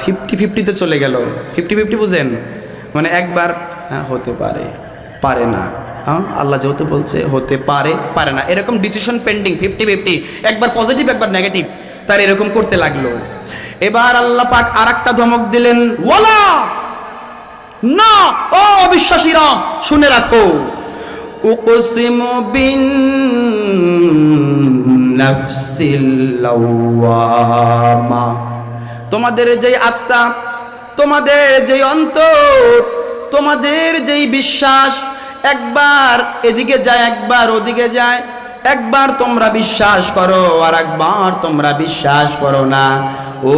50-50-তে চলে গেল। 50-50 বুঝেন, মানে একবার হতে পারে, পারে না, আল্লাহ যেহেতু বলছে হতে পারে, পারে না, এরকম ডিসিশন পেন্ডিং 50-50, একবার পজিটিভ একবার নেগেটিভ, তার এরকম করতে লাগলো। এবার আল্লাহ পাক আরেকটা ধমক দিলেন, ওয়ালা না, ও অবিশ্বাসীরা শুনে রাখো, উকসিমু বিন নাফসিল লাওয়ামা, তোমাদের যেই আত্মা, তোমাদের যেই অন্তর, তোমাদের যেই বিশ্বাস একবার এদিকে যায় একবার ওদিকে যায়, একবার তোমরা বিশ্বাস করো আর একবার তোমরা বিশ্বাস করো না। ও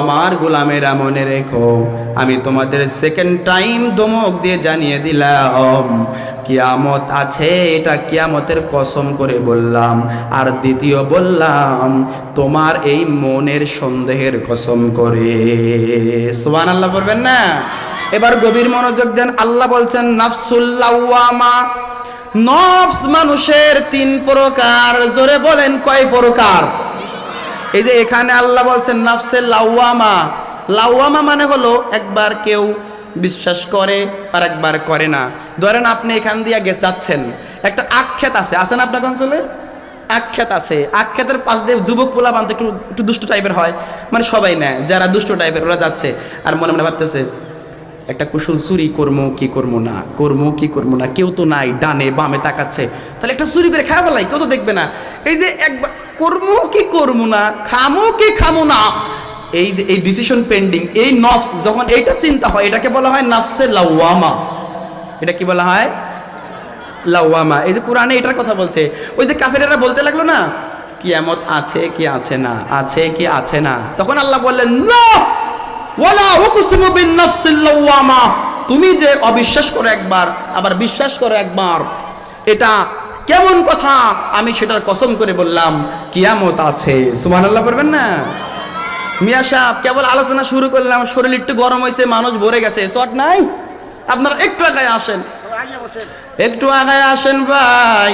আমার গোলামেরা মনে রেখো, আমি তোমাদের সেকেন্ড টাইম ধমক দিয়ে জানিয়ে দিলাম কিয়ামত আছে, এটা কিয়ামতের কসম করে বললাম। আর দ্বিতীয় বললাম তোমার এই মনের সন্দেহের কসম করে। সুবহানাল্লাহ বলবেন না? এবার গভীর মনোযোগ দেন। আল্লাহ বলছেন নাফসুল লাওয়ামা, নফস মানুষের 3 প্রকার। জোরে বলেন কয় প্রকার? এই যে এখানে আল্লাহ বলছেন নাফসে লাওয়ামা, লাওয়ামা মানে হলো একবার কেউ বিশ্বাস করে আর একবার করে না। ধরেন আপনি এখান দিয়ে যাচ্ছেন, একটা আক্ষেত আছে, আছেন আপনার অঞ্চলে? আক্ষেত আছে, আক্ষেতের পাশ দিয়ে যুবক পোলা বানতে একটু দুষ্ট টাইপের হয়, মানে সবাই নেয়, যারা দুষ্ট টাইপের ওরা যাচ্ছে আর মনে মনে ভাবতেছে একটা কুশল চুরি করবো কি করবো না, করবো কি করবো না, কেউ তো নাই, ডানে বামে তাকাচ্ছে, তাহলে একটা চুরি করে খাওয়া বলাই, কেউ তো দেখবে না। এই যে একবার করবো কি করবো না, খামো কি খামো না, এই যে এই ডিসিশন পেন্ডিং, এই নফস যখন এইটা চিন্তা হয় এটাকে বলা হয় নাফসে লাওয়ামা। এটা কি বলা হয়? লাওয়ামা। এই যে কোরআনে এটার কথা বলছে। ওই যে কাফেরেরা বলতে লাগলো না কিয়ামত আছে কি আছে না, আছে কি আছে না, তখন আল্লাহ বললেন না, ওয়ালা উকসিমু বিন নাফসিল লাওয়ামা, তুমি যে অবিশ্বাস করো একবার আবার বিশ্বাস করো একবার, এটা কেমন কথা? আমি সেটার কসম করে বললাম কিয়ামত আছে। সুবহানাল্লাহ বলবেন না? মিয়া সাহেব কেবল আলোচনা শুরু করলাম, শরীর একটু গরম হয়েছে, মানুষ ভরে গেছে, শট নাই, আপনারা একটু আগায় আসেন, একটু আগায় আসেন ভাই,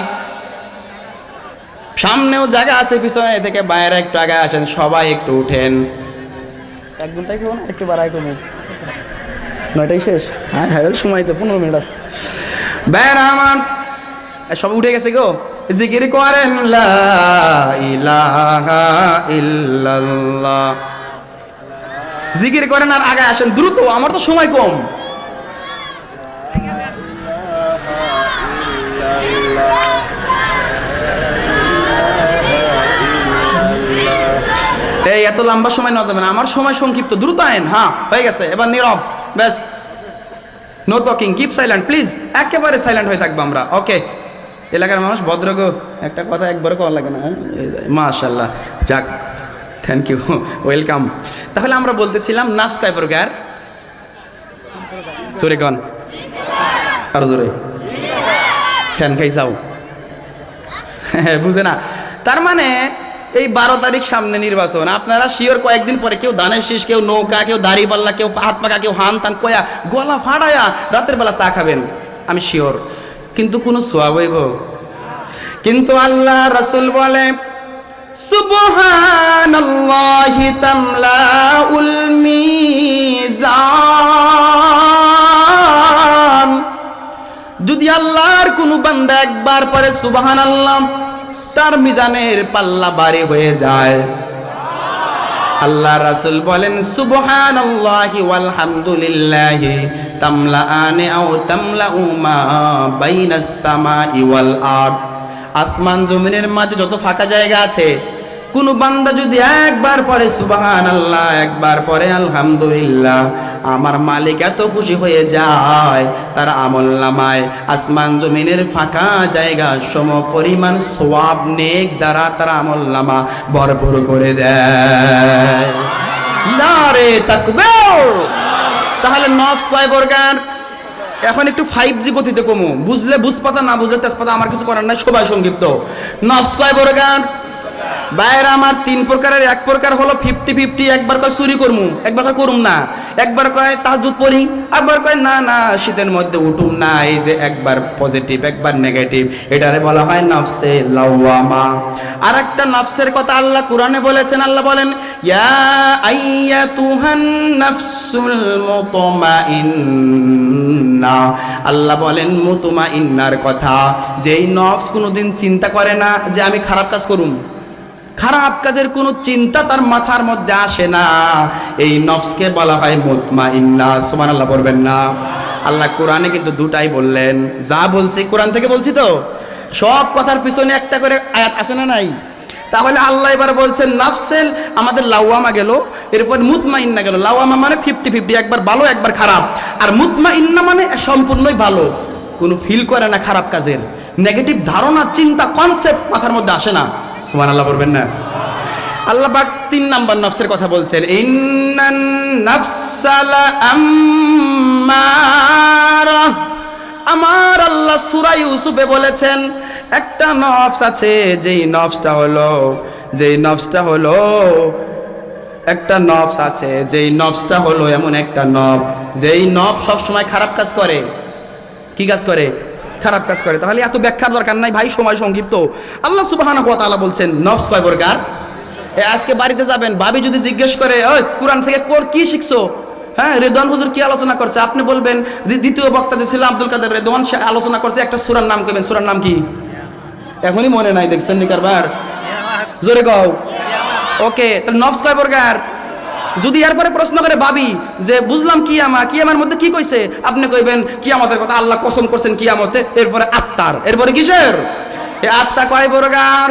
সামনেও জায়গা আছে, পিছনে থেকে বাইরে একটু আগায় আসেন, সবাই একটু উঠেন। 1 ঘন্টায় কেউ না, একটু বাড়াই কমে, 9টায় শেষ। হ্যাঁ হ্যাঁ, সময় তো 15 মিনিট আছে। বাইরে আমার সব উঠে গেছে গো, জিকির করেন লা ইলাহা ইল্লাল্লাহ, জিকির করেন আর আগে আসেন দ্রুত, আমার তো সময় কম। এই এত লম্বা সময় নেওয়া যাবে না, আমার সময় সংক্ষিপ্ত, দ্রুত আইন। হ্যাঁ হয়ে গেছে, এবার নীরব, ব্যাস, no talking, keep silent please, একেবারে সাইলেন্ট হয়ে থাকবো আমরা। ওকে, এলাকার মানুষ ভদ্র গো, একটা কথা একবারও কওয়া লাগে না। মাশাআল্লাহ, যাক, থ্যাংক ইউ, ওয়েলকাম। তাহলে আমরা বলতেছিলাম নাফস কয় প্রকার? জোরে কন, আরো জোরে, ফ্যান খাই যাও, বুঝে না? তার মানে এই 12 তারিখ সামনে নির্বাচন, আপনারা শিওর কয়েকদিন পরে কেউ ধানের শীষ, কেউ নৌকা, কেউ দাড়ি পাল্লা, কেউ হাত পাকা, কেউ হান তান কয়া গলা ফাটায়া রাতের বেলা চা খাবেন, আমি শিওর। কিন্তু কোনো সোয়াব হইব? কিন্তু আল্লাহ রাসূল বলে সুবহানাল্লাহি তামলাউল মিজান, যদি আল্লাহর কোনো বান্দা একবার পরে সুবহানাল্লাহ, তার মিজানের পাল্লা ভারী হয়ে যায়। আল্লাহ রাসূল বলেন সুবহানাল্লাহি ওয়াল হামদুলিল্লাহি তামলাআনি আও তামলাউ মা বাইনাস সামাই ওয়াল আরদ, আসমান জমিনের মাঝে যত ফাঁকা জায়গা আছে, কোন বান্দা যদি একবার পড়ে সুবহানাল্লাহ, একবার পড়ে আলহামদুলিল্লাহ, আমার মালিক এত খুশি হয়ে যায়, তার আমলনামায় আসমান জমিনের ফাঁকা জায়গা সম পরিমাণ সওয়াব নেক দ্বারা তার আমলনামা ভরপুর করে দেয়। নারে তাকবীর। তাহলে নফস কয় প্রকার? এখন একটু 5G গতিতে কমু, বুঝলে বুঝপাতা, না বুঝলে তেজপাতা, আমার কিছু করার নাই, সবাই সংক্ষিপ্ত। নফস কয় প্রকার? বাইরে আমার 3 প্রকারের। এক প্রকার হলো 50-50, একবার কয় চুরি করমু, একবার কয় করুম না। একবার কয় তাহাজ্জুদ পড়ি, একবার কয় না না শীতের মধ্যে উঠুম না। এই যে একবার পজিটিভ একবার নেগেটিভ, এটারে বলা হয় নফসে লাওয়ামা। আর একটা নফসের কথা আল্লাহ কোরআনে বলেছেন। আল্লাহ বলেন ইয়া আইয়াতুহান নাফসুল মুতমাইন্না। আল্লাহ বলেন মুতমাইন্নার কথা, যেই নফস কোনোদিন চিন্তা করে না যে আমি খারাপ কাজ করুম, খারাপ কাজের কোনো চিন্তা তার মাথার মধ্যে আসে না, এই নফসকে বলা হয় মুতমাইন্না। সুবহানাল্লাহ পড়বেন না? আল্লাহ কোরআনে কিন্তু দুটাই বললেন। যা বলছি কোরআন থেকে বলছি, তো সব কথার পিছনে একটা করে আয়াত আছে না নাই? তাহলে আল্লাহ এবার বলছেন নফসেল আমাদের লাওয়ামা গেল, এরপর মুতমাইন্না গেল। লাওয়ামা মানে 50-50, একবার ভালো একবার খারাপ। আর মুতমাইন্না মানে সম্পূর্ণই ভালো, কোনো ফিল করে না খারাপ কাজের, নেগেটিভ ধারণা চিন্তা কনসেপ্ট মাথার মধ্যে আসে না। সুবহানাল্লাহ বলবেন না? আল্লাহ পাক 3 নাম্বার নফসের কথা বলছেন, ইন্নান নাফসালা আম্মারা। আমার আল্লাহ সূরা ইউসুফে বলেছেন একটা নফস আছে, যেই নফসটা হলো একটা নফস আছে, যেই নফসটা হলো এমন একটা নফস, যেই নফস সবসময় খারাপ কাজ করে। কি কাজ করে? খারাপ কাজ করে। তাহলে এত ব্যাখ্যার দরকার নাই ভাই, সময় সংক্ষিপ্ত। আল্লাহ সুবহানাহু ওয়া তাআলা বলছেন নফস কয় প্রকার। আজকে বাড়িতে যাবেন, ভাবি যদি জিজ্ঞেস করে ওই কোরআন থেকে কি শিখছো, হ্যাঁ রেদওয়ান হুজুর কি আলোচনা করছে, আপনি বলবেন দ্বিতীয় বক্তা যে ছিল আব্দুল কাদের রেদওয়ান, সে আলোচনা করছে একটা সূরার নাম কইবেন। সূরার নাম কি? এখনই মনে নাই, দেখছেন নি কারবার? জোরে কও। ওকে, তাহলে নফস কয় প্রকার? যদি এরপরে প্রশ্ন করে ভাবি যে বুঝলাম কিয়ামার মধ্যে কি কইছে, আপনি কইবেন কিয়ামতের কথা, আল্লাহ কসম করছেন কিয়ামতে। এরপরে আত্মার, এরপরে কিসের? এই আত্মা কয় প্রকার?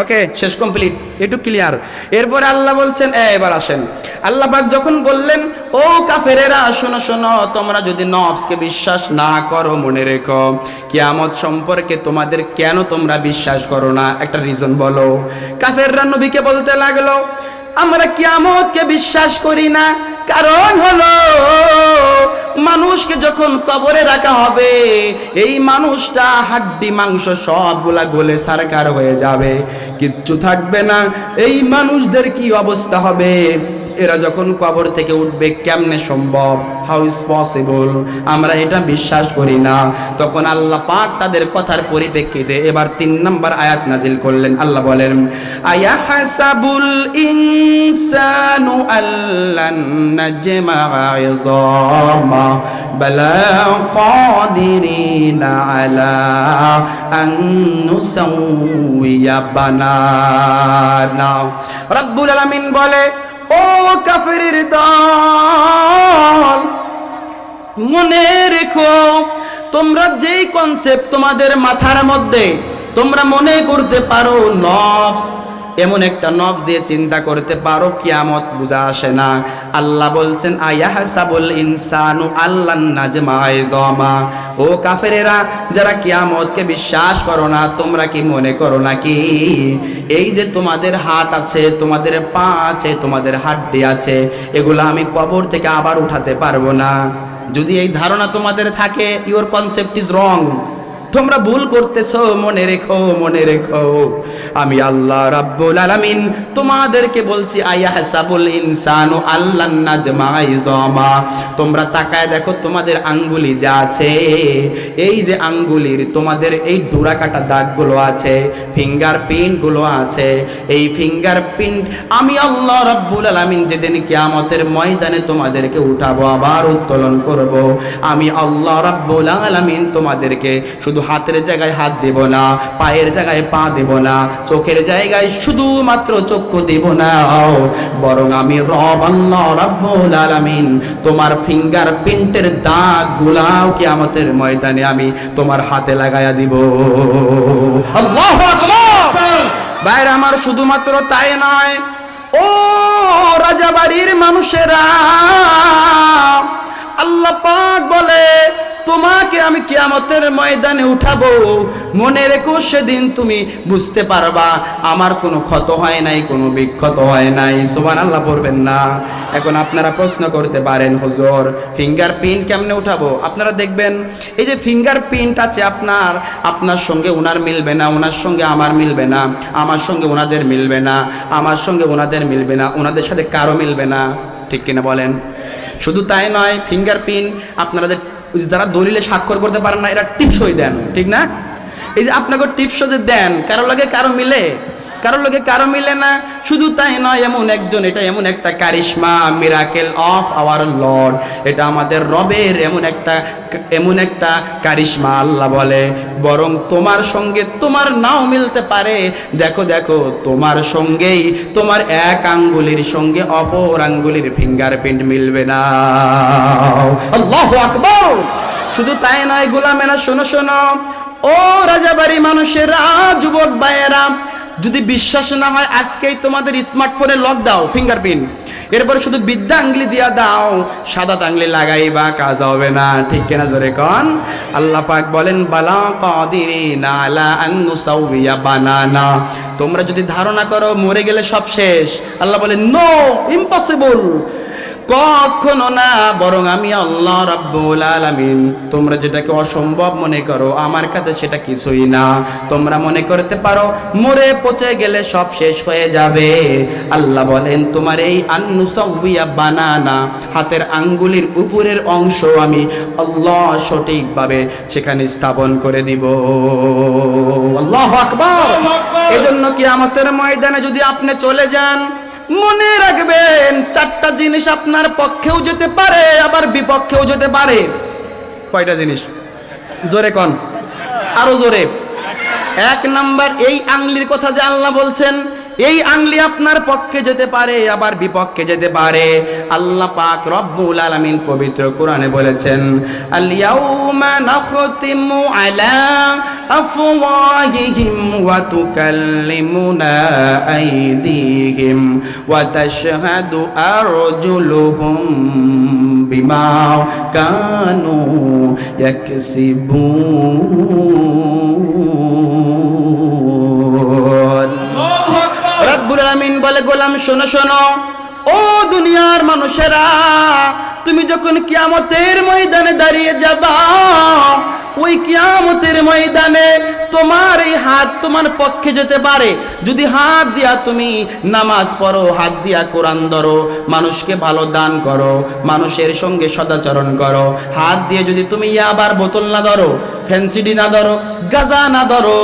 ওকে, শেষ কমপ্লিট, একটু ক্লিয়ার। এরপরে আল্লাহ বলছেন এবার আসেন, আল্লাহ পাক যখন বললেন ও কাফেরেরা শোনো শোনো, তোমরা যদি নফসকে বিশ্বাস না করো, মনে রেখো কিয়ামত সম্পর্কে তোমাদের কেন তোমরা বিশ্বাস করো না, একটা রিজন বলো। কাফেররা নবীকে বলতে লাগলো আমরা কিয়ামতকে বিশ্বাস করি না, কারণ হলো মানুষকে যখন কবরে রাখা হবে, এই মানুষটা হাড্ডি মাংস সবগুলা গলে সারকার হয়ে যাবে, কিচ্ছু থাকবে না। এই মানুষদের কি অবস্থা হবে? এরা যখন কবর থেকে উঠবে কেমনে সম্ভব? How is possible? আমরা এটা বিশ্বাস করি না। তখন আল্লাহ পাক তাদের কথার পরিপ্রেক্ষিতে এবার 3 নম্বর আয়াত নাজিল করলেন। আল্লাহ বলেন আয়াহাসাবুল ইনসানু আল্লান নাজমা'a ইযামা বালা কাদিরিনা আলা আন নুসাউইয়া বানানা। রব্বুল আলামিন বলে ও কাফেরের দল, মনে রেখো তোমরা যেই কনসেপ্ট তোমাদের মাথার মধ্যে তোমরা মনে করতে পারো নফস, এমন একটা নফস দিয়ে চিন্তা করতে পারো কিয়ামত বুঝা আসে না। আল্লাহ বলছেন আয়াহাসাবুল ইনসানু আল্লান নাজমা'a ইযামা। ও কাফেরেরা যারা কিয়ামতকে বিশ্বাস করো না, তোমরা কি মনে করো নাকি এই যে তোমাদের হাত আছে, তোমাদের পা আছে, তোমাদের হাড্ডি আছে, এগুলো আমি কবর থেকে আবার উঠাতে পারবো না? যদি এই ধারণা তোমাদের থাকে, ইওর কনসেপ্ট ইজ রং, তোমরা ভুল করতেছো। মনে রেখো, মনে রেখো আমি আল্লাহ রাব্বুল আলামিন তোমাদেরকে বলছি আয়াহাসাবুল ইনসানু আল্লান নাজমা'a ইযামা। তোমরা তাকায় দেখো তোমাদের আঙ্গুলি যা আছে, এই যে আঙ্গুলির তোমাদের এই ডোরা কাটা দাগগুলো আছে, ফিঙ্গার প্রিন্টগুলো আছে, এই ফিঙ্গার প্রিন্ট আমি আল্লাহ রাব্বুল আলামিন যেদিন কিয়ামতের ময়দানে তোমাদেরকে উঠাবো, আবার উত্তোলন করব, আমি আল্লাহ রাব্বুল আলামিন তোমাদেরকে শুধু হাতের জায়গায় হাত দেব না, পায়ের জায়গায় পা দেব না, চোখের জায়গায় শুধুমাত্র চক্ষু দেব না, বরং আমি রব আল্লাহ রাব্বুল আলামিন তোমার ফিঙ্গার প্রিন্টের দাগগুলাও কিয়ামতের ময়দানে আমি তোমার হাতে লাগায়া দিব। আল্লাহু আকবার। বাইরে আমার শুধুমাত্র তাই নয়, ও রাজাবাড়ির মানুষেরা, আল্লাহ পাক বলে তোমাকে আমি কিয়ামতের ময়দানে উঠাবো, মনে রেখো সেদিন তুমি বুঝতে পারবা আমার কোনো ক্ষত হয় নাই, কোনো বিক্ষত হয় নাই। সুবহানাল্লাহ পড়বেন না? এখন আপনারা প্রশ্ন করতে পারেন হুজুর ফিঙ্গার প্রিন্ট কেমনে উঠাবো? আপনারা দেখবেন এই যে ফিঙ্গার প্রিন্ট আছে আপনার সঙ্গে ওনার মিলবে না, ওনার সঙ্গে আমার মিলবে না, আমার সঙ্গে ওনাদের মিলবে না, আমার সঙ্গে ওনাদের মিলবে না, ওনাদের সাথে কারো মিলবে না, ঠিক কিনা বলেন? শুধু তাই নয়, ফিঙ্গারপ্রিন্ট আপনারা যে যারা দলিলে স্বাক্ষর করতে পারেন না, এরা টিপসই দেন, ঠিক না? এই যে আপনাকে টিপসও যে দেন, কারো লাগে কারো মিলে, কারোর লোকে কারো মিলে না। শুধু তাই নয়, এমন একজন, এটা এমন একটা কারিশমা, মিরাকেল অফ আওয়ার লর্ড, এটা আমাদের রবের এমন একটা কারিশমা। আল্লাহ বলে বরং তোমার সঙ্গে তোমার নাও মিলতে পারে। দেখো দেখো, তোমার সঙ্গেই তোমার এক আঙ্গুলির সঙ্গে অপর আঙ্গুলির ফিঙ্গারপ্রিন্ট মিলবে না। আল্লাহু আকবার। শুধু তাই নয় গোলামেরা, শোনো শোনো, ও রাজাবাড়ি মানুষেরা, যুবক ভাইয়েরা, যদি বিশ্বাস না হয় আজকেই তোমাদের স্মার্টফোনে লক দাও ফিঙ্গারপ্রিন্ট, এরপরে শুধু বিদ্যা আঙ্গুলি দিয়া দাও, সাদা আঙ্গুলি লাগাইবা, কাজ হবে না, ঠিক কিনা জোরে কন? আল্লাহ পাক বলেন বালা কাদিরিনা আলা আন নুসাউইয়া বানানা, তোমরা যদি ধারণা করো মরে গেলে সব শেষ, আল্লাহ বলেন নো, ইম্পসিবল, কখনো না, বরং আমি আল্লাহ রাব্বুল আলামিন তোমরা যেটাকে অসম্ভব মনে করো আমার কাছে সেটা কিছুই না। তোমরা মনে করতে পারো মরে পচে গেলে সব শেষ হয়ে যাবে, আল্লাহ বলেন তোমার এই আন্নুসাউইয়া বানানা, হাতের আঙ্গুলির উপরের অংশ আমি আল্লাহ সঠিকভাবে সেখানে স্থাপন করে দিব। আল্লাহু আকবার। এজন্য কিয়ামতের ময়দানে যদি আপনি চলে যান, মনে রাখবেন চারটা জিনিস আপনার পক্ষেও যেতে পারে, আবার বিপক্ষেও যেতে পারে। কয়টা জিনিস? জোরে কন, আরো জোরে। এক নাম্বার, এই আঙ্গুলির কথা যে আল্লাহ বলছেন, এই আঙ্গুলি আপনার পক্ষে যেতে পারে, আবার বিপক্ষে যেতে পারে। আল্লাহ পাক রব্বুল আলামিন পবিত্র কোরআনে বলেছেন আল ইয়াউমা নাখতিমু আলা আফওয়াহিহিম ওয়া তুকাল্লিমুনা আইদিহিম ওয়া তাশহাদু আরজুলুহুম বিমা কানু ইয়াকসিবুন। রব্বুল আলামিন বলে গোলাম শোনো শোনো, ও দুনিয়ার মানুষেরা, তুমি যখন কিয়ামতের ময়দানে দাঁড়িয়ে যাবা, ওই কিয়ামতের ময়দানে তোমার এই হাত তোমার পক্ষে যেতে পারে। যদি হাত দিয়া তুমি নামাজ পড়ো, হাত দিয়া কোরআন ধরো, মানুষকে ভালো দান করো, মানুষের সঙ্গে সদাচরণ করো, হাত দিয়ে যদি তুমি ইয়াবার বোতল না ধরো, ফ্যান্সিডি না ধরো, গাঁজা না ধরো,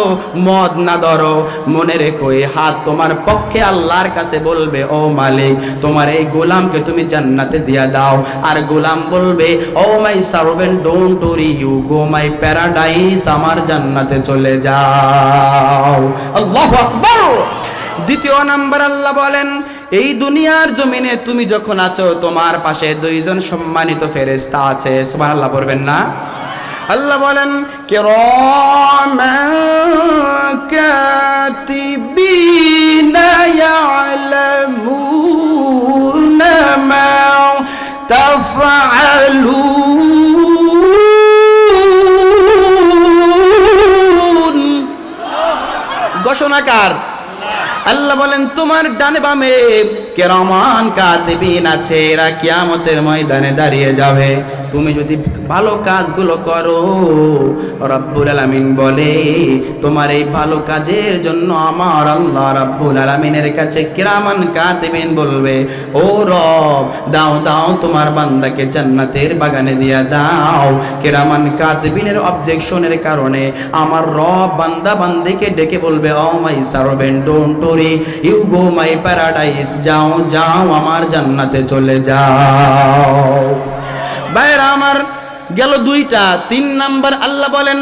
মদ না ধরো, মনে রেখো এই হাত তোমার পক্ষে আল্লাহর কাছে বলবে ও মালিক তোমার এই গোলামকে তুমি জান্নাতে দিয়া দাও। আর গোলাম বলবে O my servant don't worry you go my paradise, আমার জান্নাতে চলে যাও। আল্লাহু আকবার। দ্বিতীয় নাম্বার আল্লাহ বলেন এই দুনিয়ার জমিনে তুমি যখন আছো তোমার পাশে দুইজন সম্মানিত ফেরেশতা আছে, সুবহানাল্লাহ পড়বেন না? আল্লাহ বলেন কিরামান কাতিবিনা ইয়ালামুনা মা তাফআলুন। ঘোষণাকার আল্লাহ বলেন তোমার ডানে বামে কিরামান কাতিবিন আছে, এরা কিয়ামতের ময়দানে দাঁড়িয়ে যাবে। তুমি যদি ভালো কাজগুলো করো, রব্বুল আলামিন বলে তোমার এই ভালো কাজের জন্য আমার আল্লাহ রব্বুল আলামিনের কাছে কিরামান কাতিবিন বলবে ও রব দাও দাও তোমার বান্দাকে জান্নাতের বাগানে দিয়া দাও। কিরামান কাতিবিনের অবজেকশনের কারণে আমার রব বান্দা বান্দিকে ডেকে বলবে O my servant don't worry you go my paradise, যাও যাও আমার জান্নাতে চলে যাও। ভাইরা আমার, গেল দুইটা। তিন নাম্বার আল্লাহ বলেন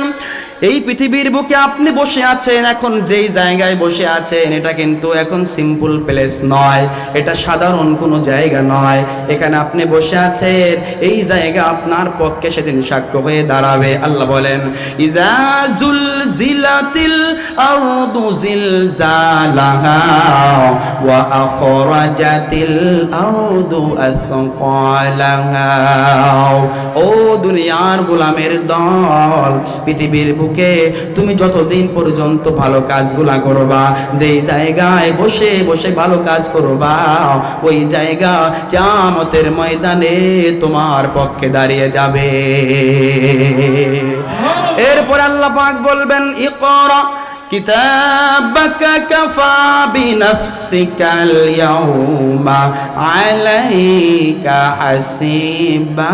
এই পৃথিবীর বুকে আপনি বসে আছেন, এখন যেই জায়গায় বসে আছেন এটা কিন্তু এখন সিম্পল প্লেস নয়, এটা সাধারণ কোনো জায়গা নয়। এখানে আপনি বসে আছেন, এই জায়গা আপনার পক্ষে সেদিন সাক্ষ্য হয়ে দাঁড়াবে। আল্লাহ বলেন ইজা জুলজিলাতিল আরদু জিলজালাহা ওয়া আখরাজাতিল আরদু আসকালাহা। ও দুনিয়ার গোলামের দল, পৃথিবীর বুকে তুমি যতদিন পর্যন্ত ভালো কাজগুলা করবা, যেই জায়গায় বসে বসে ভালো কাজ করবা, ওই জায়গা কিয়ামতের ময়দানে তোমার পক্ষে দাঁড়িয়ে যাবে। এরপর আল্লাহ পাক বলবেন ইকরা কিতাবাকা কাফা বিনাফসিকাল ইয়াউমা আলাইকা হাসিবা।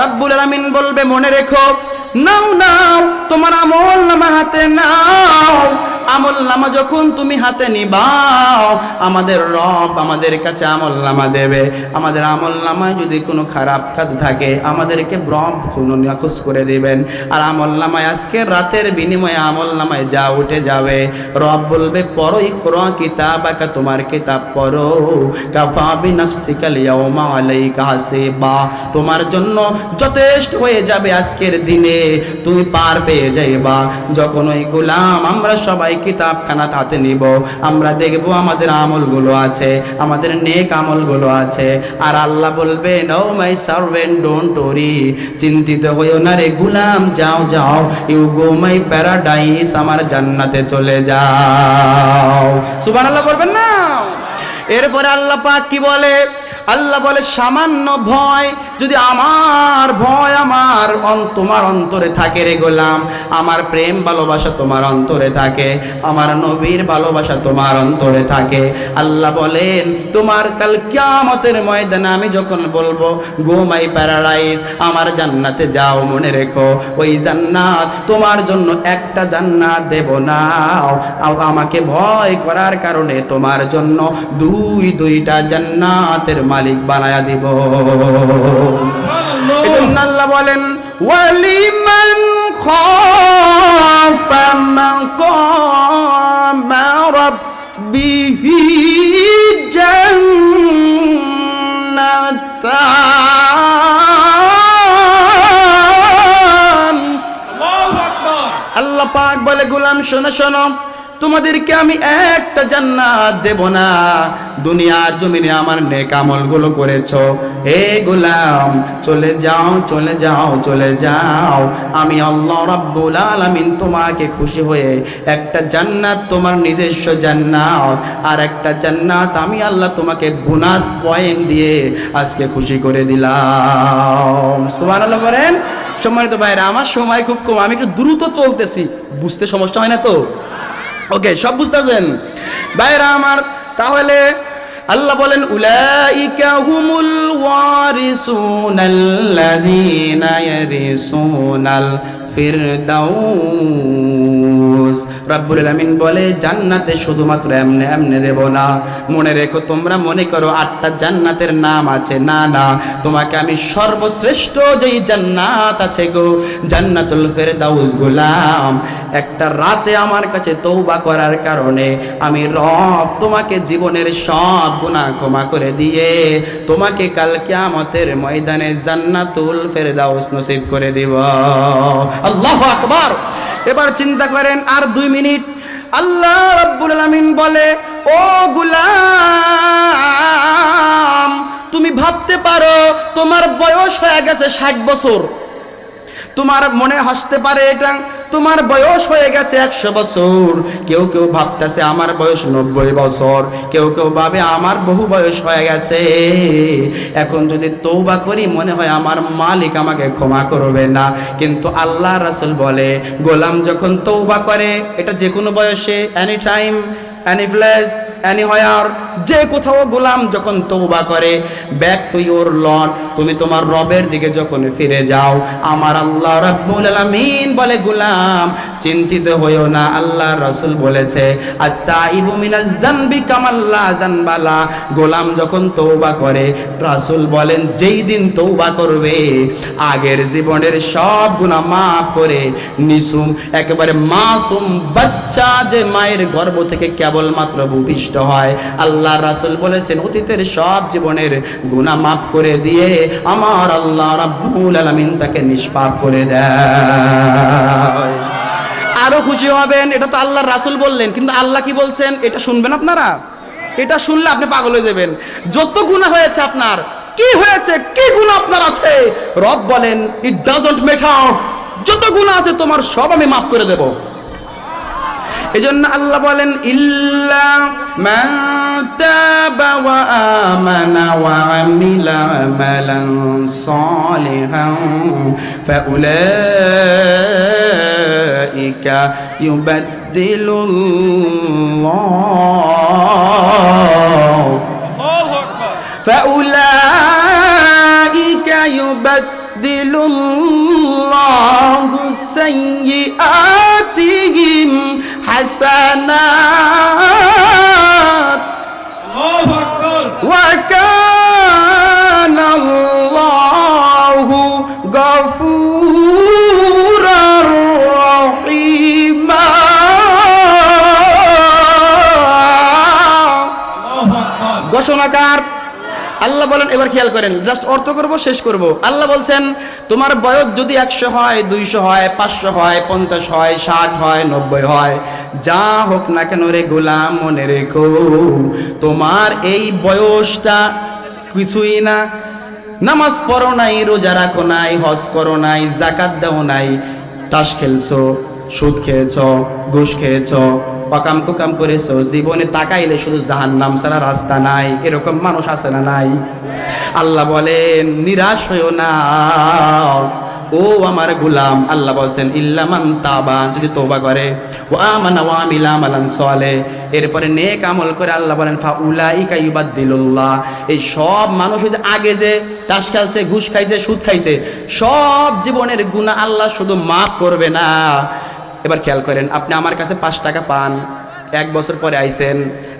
রাব্বুল আলামিন বলবে মনে রেখো, নাও নাও তোমার আমলনামা হাতে নাও। আমলনামা যখন তুমি হাতে নিবাও, আমাদের রব আমাদের কাছে আমলনামা দেবে। আমাদের আমলনামায় যদি কোনো খারাপ কাজ থাকে আমাদেরকে রব নাকচ করে দিবেন। আর আমলনামায় আজকে রাতের বিনিময়ে আমলনামায় যা উঠে যাবে, রব বলবে পড়ো ইকরা কিতাবাকা, তোমার কিতাব পড়ো। কাফা বিনাফসিকাল ইয়াউমা আলাইকা হাসিবা, তোমার জন্য যথেষ্ট হয়ে যাবে আজকের দিনে, তুমি পার পেয়ে যাইবা। যখন ওই গোলাম আমরা সবাই কিতাবখানা হাতে নিব, আমরা দেখব আমাদের আমলগুলো আছে, আমাদের নেক আমলগুলো আছে। আর আল্লাহ বলবে নো মাই সার্ভেন্ট ডোন্ট ওরি, চিন্তিত হইও না রে গোলাম, যাও যাও, ইউ গো মাই প্যারাডাইস, আমার জান্নাতে চলে যাও। সুবহানাল্লাহ বলবেন না? এরপরে আল্লাহ পাক কি বলে? আল্লাহ বলে সামান্য ভয় যদি আমার ভয় আমার তোমার অন্তরে থাকে রে গোলাম, আমার প্রেম ভালোবাসা তোমার অন্তরে থাকে, আমার নবীর ভালোবাসা তোমার অন্তরে থাকে, আল্লাহ বলেন তোমার কাল কিয়ামতের ময়দানে আমি যখন বলবো গো মাই প্যারাডাইস, আমার জান্নাতে যাও, মনে রেখো ওই জান্নাত তোমার জন্য একটা জান্নাত দেব না, আমাকে ভয় করার কারণে তোমার জন্য দুইটা জান্নাতের মালিক বানায়া দিব। এজন্য আল্লাহ বলেন ওয়ালিমান খাফা মাকামা রাব্বিহি জান্নাতান। আল্লাহু আকবার। আল্লাহ পাক বলে গোলাম শোনো শোনো, তোমাদেরকে আমি একটা জান্নাত দেব না, দুনিয়ার জমিনে আমার নেক আমলগুলো করেছো, হে গোলাম চলে যাও চলে যাও চলে যাও, আমি আল্লাহ রাব্বুল আলামিন তোমাকে খুশি হয়ে একটা জান্নাত তোমার নিজস্ব জান্নাত, আর একটা জান্নাত আমি আল্লাহ তোমাকে বোনাস পয়েন্ট দিয়ে আজকে খুশি করে দিলাম। সুবহানাল্লাহ বলেন। সম্মানিত ভাইরা, আমার সময় খুব কম, আমি একটু দ্রুত চলতেছি, বুঝতে সমস্যা হয় না তো? ওকে, সব বুঝতেছেন ভাইরা আমার? তাহলে আল্লাহ বলেন উলাইকা হুমুল ওয়ারিসুনাল্লাযীনা ইয়ারিসুনাল ফিরদাউস। রব্বুল আলামিন বলে জান্নাতে শুধুমাত্র এমনে এমনে দেব না। মনে রেখো, তোমরা মনে করো 8টা জান্নাতের নাম আছে, না না, তোমাকে আমি সর্বশ্রেষ্ঠ যেই জান্নাত আছে গো, জান্নাতুল ফিরদাউস। গোলাম একটা রাতে আমার কাছে তওবা করার কারণে আমি রব তোমাকে জীবনের সব গুনাহ ক্ষমা করে দিয়ে তোমাকে কাল কিয়ামতের ময়দানে জান্নাতুল ফিরদাউস নসিব করে দিব। আল্লাহু আকবার। এবার চিন্তা করেন, আর 2 মিনিট। আল্লাহ রাব্বুল আলামিন বলে ও গোলাম, তুমি ভাবতে পারো তোমার বয়স হয়ে গেছে 60 বছর, তোমার মনে হাসতে পারে এটা, তোমার বয়স হয়ে গেছে 100 বছর, কেউ কেউ ভাবতেছে আমার বয়স 90 বছর, কেউ কেউ ভাবে আমার বহু বয়স হয়ে গেছে, এখন যদি তওবা করি মনে হয় আমার মালিক আমাকে ক্ষমা করবে না। কিন্তু আল্লাহ রাসূল বলে গোলাম যখন তওবা করে, এটা যে কোনো বয়সে, any time, any place, anywhere, যে কোথাও গোলাম যখন তওবা করে, ব্যাক টু ইওর লর্ড, তুমি তোমার রবের দিকে যখন ফিরে যাও, আমার আল্লাহ রাব্বুল আলামিন বলে গোলাম চিন্তিত হইও না। আল্লাহ রাসূল বলেছে আত-তাইবু মিনাজ যানবি কামাল্লা যানবালা, গোলাম যখন তওবা করে, রাসূল বলেন যেই দিন তওবা করবে আগের জীবনের সব গুনাহ মাফ করে নিসুম, একেবারে মাসুম বাচ্চা যে মায়ের গর্ভ থেকে কেবলমাত্র ভূমিষ্ঠ হয়, আল্লাহ রাসূল বলেছেন অতীতের সব জীবনের গুনাহ মাফ করে দিয়ে আমার আল্লাহ রাব্বুল আলামিন তাকে নিষ্পাপ করে দেয়। আরো খুশি হবেন, এটা তো আল্লাহর রাসূল বললেন, কিন্তু আল্লাহ কি বলছেন এটা শুনবেন আপনারা? এটা শুনলে আপনি পাগল হয়ে যাবেন। যত গুনাহ হয়েছে আপনার, কি হয়েছে, কি গুনাহ আপনার আছে, রব বলেন ইট ডাজন্ট ম্যাটার, যত গুনাহ আছে তোমার সব আমি মাফ করে দেব। এজন্য আল্লাহ বলেন ইল্লা মান تاب وآمن وعمل عملا صالحا فأولئك يبدل الله فأولئك يبدل الله سيئاتهم حسنات وكان الله غفورا رحيما ঘোষণাকার আল্লাহ বলেন। এবার খেয়াল করেন, জাস্ট অর্থ করব, শেষ করব। আল্লাহ বলছেন তোমার বয়স যদি 100 হয়, 200 হয়, 500 হয়, 50 হয়, 60 হয়, 90 হয়, যা হোক না কেন রে গোলাম, মনে রেখো তোমার এই বয়সটা কিছুই না। নামাজ পড়ো নাই, রোজা রাখো নাই, হজ করো নাই, যাকাত দাও নাই, তাস খেলছো, সুদ খেয়েছো, ঘুষ খেয়েছো, অকাম কুকাম করেছো, জীবনে তাকাইলে শুধু জাহান্নাম ছাড়া রাস্তা নাই। এরকম মানুষ আছে না নাই? আল্লাহ বলেন নিরাশ হইও না ও আমার গোলাম। আল্লাহ বলছেন ইল্লা মান তাবা, যদি তওবা করে, ওয়া আমানা ওয়া আমিলা আমালান সালেহ, এরপরে নেক আমল করে, আল্লাহ বলেন ফাউলাইকা ইউবাদদিলুল্লাহ, এই সব মানুষ যে আগে যে তাস খেলছে, ঘুষ খাইছে, সুদ খাইছে, সব জীবনের গুনাহ আল্লাহ শুধু মাফ করবে না। এবার খেয়াল করেন, আপনি আমার কাছে 5 টাকা পান, 1 বছর পরে আইছেন,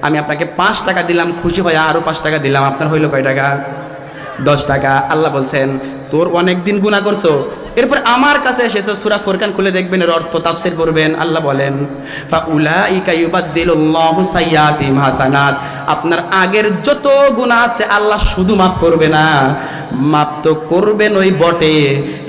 আমি আপনাকে 5 টাকা দিলাম, খুশি হয়ে আরো 5 টাকা দিলাম, আপনার হইল কয় টাকা? 10 টাকা। আল্লাহ বলছেন তোর অনেক দিন গুনাহ করছো, এরপর আমার কাছে এসেছো, সূরা ফুরকান খুলে দেখবেন, এর অর্থ তাফসীর পড়বেন। আল্লাহ বলেন ফাউলাইকা ইউবাদদিলুল্লাহু সাইয়্যাতিহিম হাসানাত, আপনার আগের যত গুনাহ আছে আল্লাহ শুধু মাফ করবে না, মাফ তো করবেন ওই বটে,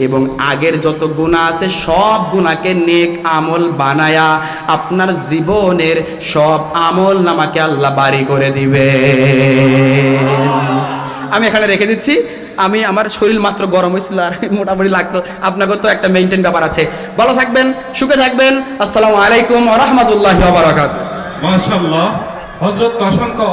এবং আগের যত গুনাহ আছে সব গুনাহকে নেক আমল বানায়া আপনার জীবনের সব আমল নামাকে আল্লাহ বাড়ি করে দিবে। আমি এখানে রেখে দিচ্ছি। আমি আমার শরীর মাত্র গরম হয়েছিল আর মোটামুটি লাগতো, আপনাকে তো একটা মেইনটেইন ব্যাপার আছে। ভালো থাকবেন, সুখে থাকবেন। আসসালামু আলাইকুম ওয়া রাহমাতুল্লাহি ওয়া বারাকাতুহু। মাশাআল্লাহ, হযরত অসংখ্য